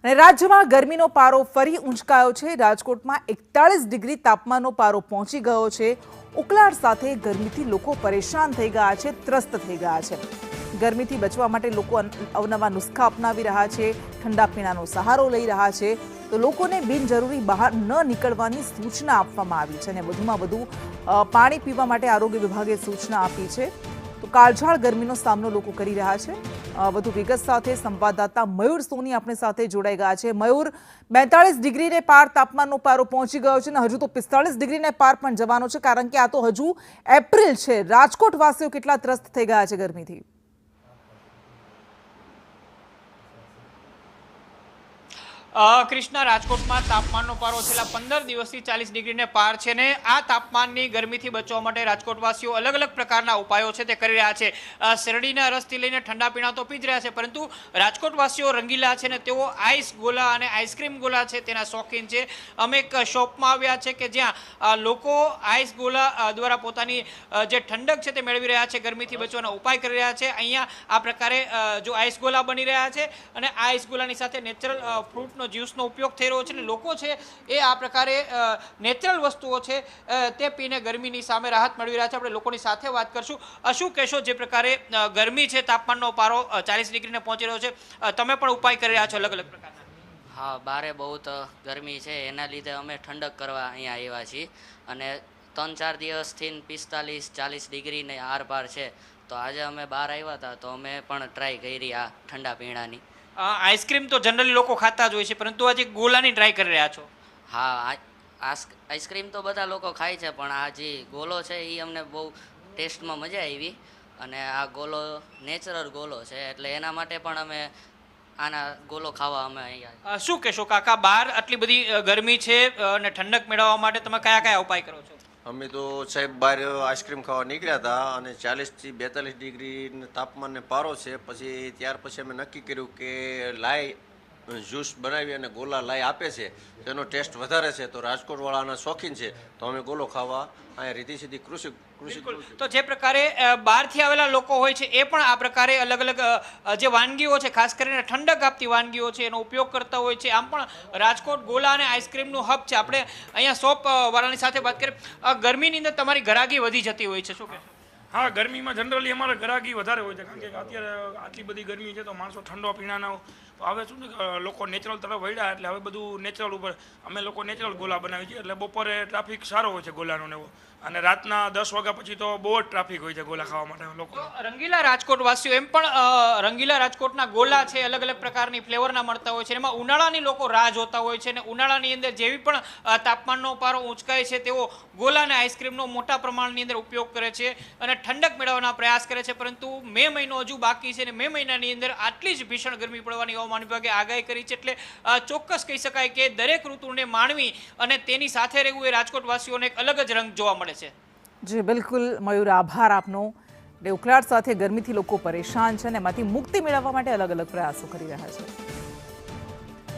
અને રાજ્યમાં ગરમીનો પારો ફરી ઊંચકાયો છે। રાજકોટમાં 41 ડિગ્રી તાપમાનનો પારો પહોંચી ગયો છે। ઉકળાટ સાથે ગરમીથી લોકો પરેશાન થઈ ગયા છે, ત્રસ્ત થઈ ગયા છે। ગરમીથી બચવા માટે લોકો અવનવા નુસ્ખા અપનાવી રહ્યા છે, ઠંડા પીણાનો સહારો લઈ રહ્યા છે। તો લોકોને બિનજરૂરી બહાર ન નીકળવાની સૂચના આપવામાં આવી છે અને વધુમાં વધુ પાણી પીવા માટે આરોગ્ય વિભાગે સૂચના આપી છે। તો કાળઝાળ ગરમીનો સામનો લોકો કરી રહ્યા છે। વધુ વિગત સાથે સંવાદદાતા મયુર સોની આપણી સાથે જોડાઈ ગયા છે। મયુર, 42 ડિગ્રીને પાર તાપમાનનો પારો પહોંચી ગયો છે અને હજુ તો 45 ડિગ્રીને પાર પણ જવાનો છે, કારણ કે આ તો હજુ એપ્રિલ છે। રાજકોટવાસીઓ કેટલા ત્રસ્ત થઈ ગયા છે ગરમીથી? કૃષ્ણા, રાજકોટમાં તાપમાનનો પારો છેલ્લા 15 દિવસથી 40 ડિગ્રીને પાર છે ને આ તાપમાનની ગરમીથી બચવા માટે રાજકોટવાસીઓ અલગ અલગ પ્રકારના ઉપાયો છે તે કરી રહ્યા છે। શેરડીના રસથી લઈને ઠંડા પીણા તો પી જ રહ્યા છે, પરંતુ રાજકોટવાસીઓ રંગીલા છે ને તેઓ આઈસ ગોલા અને આઈસ્ક્રીમ ગોલા છે તેના શોખીન છે। અમે એક શોપમાં આવ્યા છે કે જ્યાં લોકો આઈસ ગોલા દ્વારા પોતાની જે ઠંડક છે તે મેળવી રહ્યા છે, ગરમીથી બચવાના ઉપાય કરી રહ્યા છે। અહીંયા આ પ્રકારે જો આઈસ ગોલા બની રહ્યા છે અને આ આઈસ ગોલાની સાથે નેચરલ ફ્રૂટ જ્યુસનો ઉપયોગ થઈ રહ્યો છે અને લોકો છે એ આ પ્રકારે નેચરલ વસ્તુઓ છે તે પીને ગરમીની સામે રાહત મેળવી રહ્યા છે। આપણે લોકોની સાથે વાત કરશું। શું કહેશો, જે પ્રકારે ગરમી છે, તાપમાનનો પારો 40 ડિગ્રીને પહોંચી રહ્યો છે, તમે પણ ઉપાય કરી રહ્યા છો અલગ અલગ પ્રકારના? હા, બારે બહુ ગરમી છે, એના લીધે અમે ઠંડક કરવા અહીંયા આવ્યા છીએ અને 3-4 દિવસથી 45-40 ડિગ્રીને આરપાર છે, તો આજે અમે બહાર આવ્યા હતા તો અમે પણ ટ્રાય કરી આ ઠંડા પીણાની। આઈસ્ક્રીમ તો જનરલી લોકો ખાતા જ હોય છે, પરંતુ આજે ગોલાની ટ્રાય કરી રહ્યા છો? હા, આઈસ્ક્રીમ તો બધા લોકો ખાય છે, પણ આ જે ગોલો છે એ અમને બહુ ટેસ્ટમાં મજા આવી અને આ ગોલો નેચરલ ગોલો છે એટલે એના માટે પણ અમે આના ગોલો ખાવા અમે અહીંયા। શું કહેશો કાકા, બહાર આટલી બધી ગરમી છે અને ઠંડક મેળવવા માટે તમે કયા કયા ઉપાય કરો છો? અમે તો સાહેબ બહાર આઈસ્ક્રીમ ખાવા નીકળ્યા હતા અને 40 થી 42 ડિગ્રી તાપમાનને પારો છે। પછી ત્યાર પછી અમે નક્કી કર્યું કે લાઈ જ્યુસ બનાવી અને ગોલા લાઈ આપે છે, તેનો ટેસ્ટ વધારે છે, તો રાજકોટવાળાના શોખીન છે તો અમે ગોલો ખાવા અહીંયા રીતિ સીધી કૃષિ તો જે પ્રકારે બહારથી આવેલા લોકો હોય છે એ પણ આ પ્રકારે અલગ અલગ જે વાનગીઓ છે, ખાસ કરીને ઠંડક આપતી વાનગીઓ છે, એનો ઉપયોગ કરતા હોય છે। આમ પણ રાજકોટ ગોલા અને આઈસ્ક્રીમનું હબ છે। આપણે અહીંયા શોપ વાળાની સાથે વાત કરીએ, ગરમીની અંદર તમારી ગ્રાહકી વધી જતી હોય છે, શું કહેશો? હા, ગરમીમાં જનરલી અમારે ગ્રાહકી વધારે હોય છે, કારણ કે અત્યારે આટલી બધી ગરમી છે તો માણસો ઠંડો પીણાના હવે શું છે લોકો નેચરલ તરફ વળ્યા એટલે હવે બધું નેચરલ ઉપર અમે લોકો નેચરલ ગોલા બનાવીએ છીએ। એટલે બપોરે ટ્રાફિક સારો હોય છે ગોલાનો ને એવો, અને રાતના 10 વાગ્યા પછી તો બહુ જ ટ્રાફિક હોય છે ગોલા ખાવા માટે લોકો। રંગીલા રાજકોટવાસીઓ એમ પણ રંગીલા રાજકોટના ગોલા છે અલગ અલગ પ્રકારની ફ્લેવરના મળતા હોય છે, એમાં ઉનાળાની લોકો રાહ જોતા હોય છે અને ઉનાળાની અંદર જેવી પણ તાપમાનનો પારો ઊંચકાય છે તેઓ ગોલા અને આઈસ્ક્રીમનો મોટા પ્રમાણની અંદર ઉપયોગ કરે છે અને ઠંડક મેળવવાના પ્રયાસ કરે છે। પરંતુ મે મહિનો હજુ બાકી છે અને મે મહિનાની અંદર આટલી જ ભીષણ ગરમી પડવાની હવામાન વિભાગે આગાહી કરી છે, એટલે ચોક્કસ કહી શકાય કે દરેક ઋતુને માણવી અને તેની સાથે રહેવું એ રાજકોટવાસીઓને એક અલગ જ રંગ જોવા મળે છે। જી બિલકુલ મયુર, આભાર આપનો। ઉકળાટ સાથે ગરમીથી લોકો પરેશાન છે અને એમાંથી મુક્તિ મેળવવા માટે અલગ અલગ પ્રયાસો કરી રહ્યા છે।